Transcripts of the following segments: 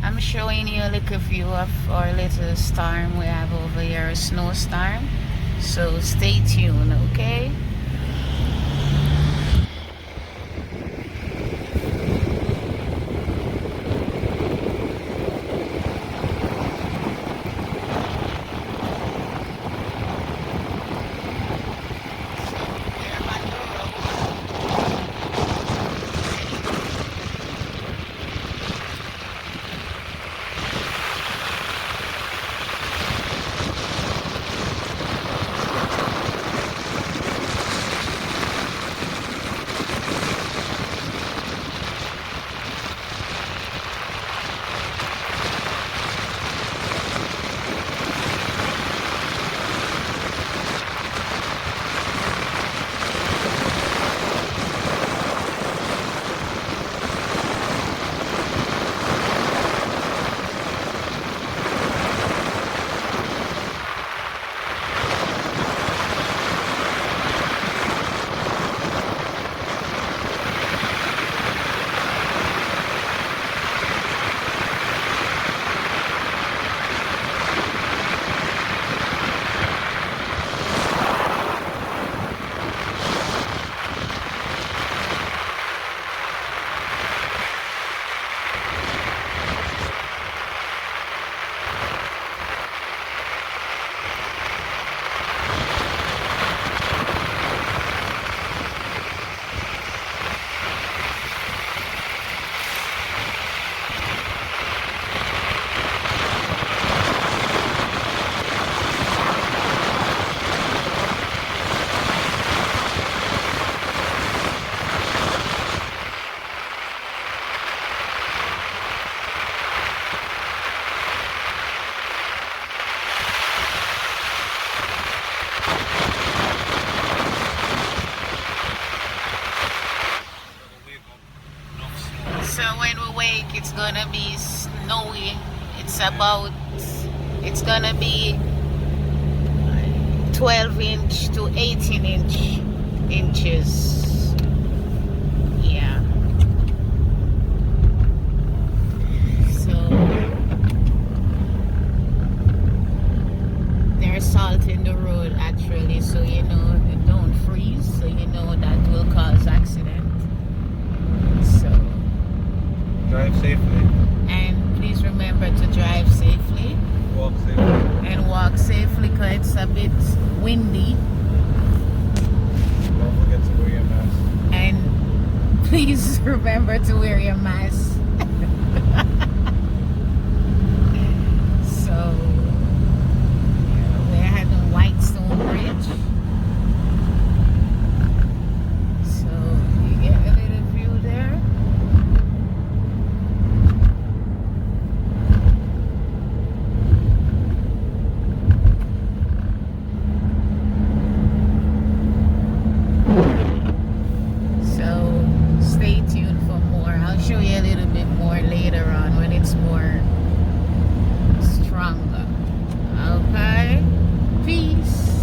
I'm showing you a little view of our little storm we have over here, a snowstorm. So stay tuned, okay? So when we wake, it's gonna be snowy. It's gonna be 12-inch to 18-inches. Yeah. So they're salting the road actually, so you know don't freeze. So you know that will cause accident. So. Drive safely. And please remember to drive safely. Walk safely. And walk safely because it's a bit windy. Don't forget to wear your mask. And please remember to wear your mask. So, yeah, we're having Whitestone Bridge. So, you get a little view there. Stay tuned for more. I'll show you a little bit more later on when it's more stronger. Okay? Peace.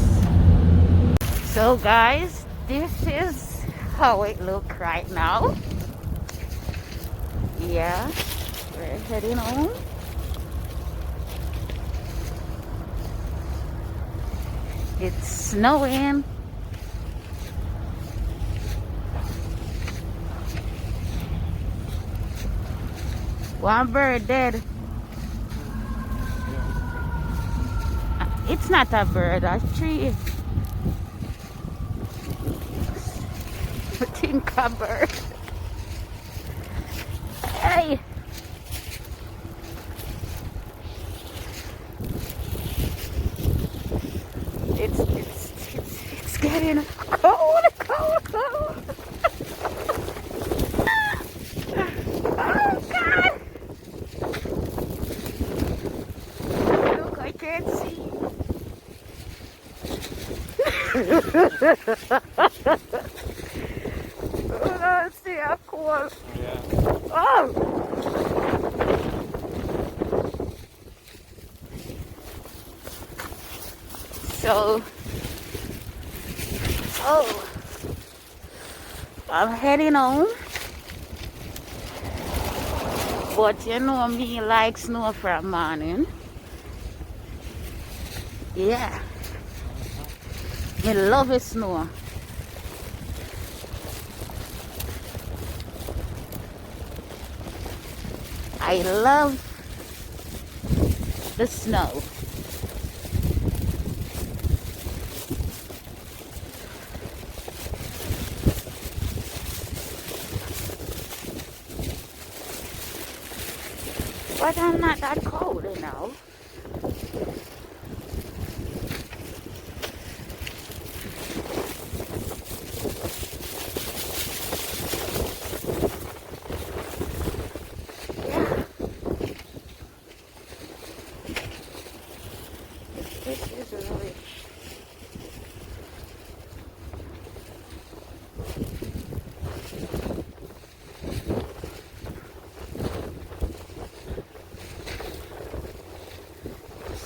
So guys, this is how it looks right now. Yeah, we're heading home. It's snowing. One bird dead. It's not a bird, a tree. I think a bird. Hey! It's getting cold. Oh God! Look, I can't see. Oh, let's see how cool. Yeah. Oh! So, I'm heading home. But you know me like snow from morning. Yeah. Me love it snow. I love the snow. But I'm not that cold, you know. Yeah. This is really...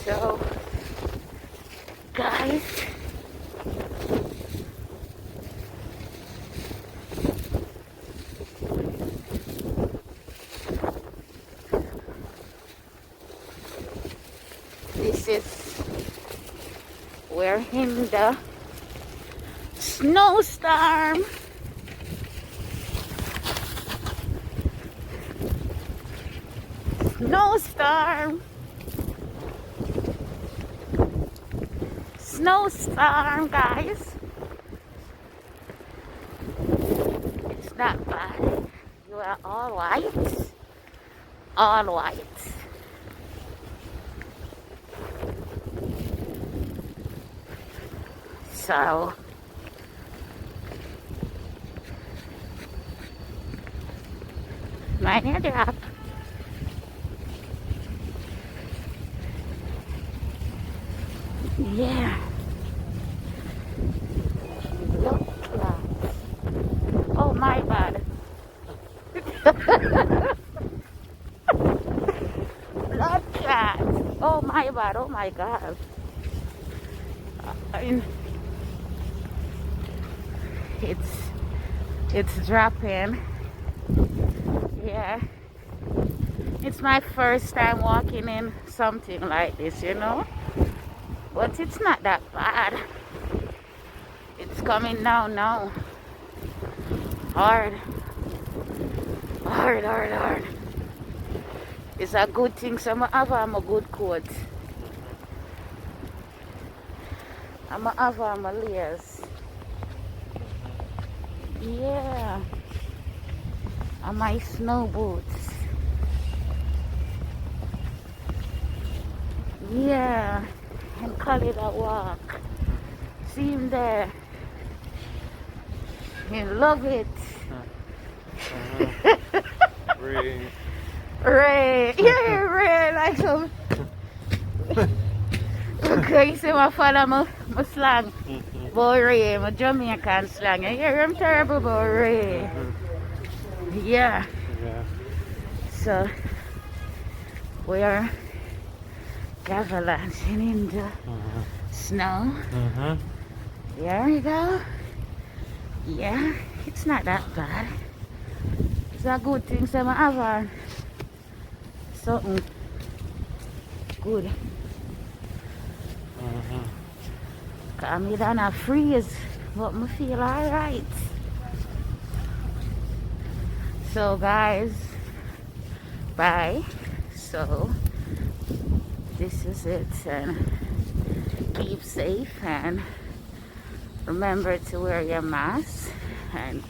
So, guys, this is we're in the snowstorm. Snowstorm. Snowstorm, guys. It's not bad. You are all white. All white. So my hair drop. Yeah. Look at. Oh my bad. Look at. Oh my bad. Oh my god. It's dropping. Yeah. It's my first time walking in something like this, you know. But it's not that bad. It's coming down now. Hard. Hard, hard, hard. It's a good thing, so I have a good coat. I'm gonna have my layers. Yeah. And my snow boots. Yeah. And call it a walk. See him there. You love it. Ray. Ray. Yeah, Ray. Like some. Okay, you see my father, my slang. Boy Ray, my Jamaican slang. You hear him terrible, boy Ray. Yeah. So, we are avalanching in the snow. There we go. Yeah, it's not that bad. It's a good thing, so I have something good. Cause me don't freeze, but me feel alright. So guys, bye. So this is it, and keep safe and remember to wear your mask, and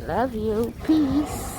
love you. Peace.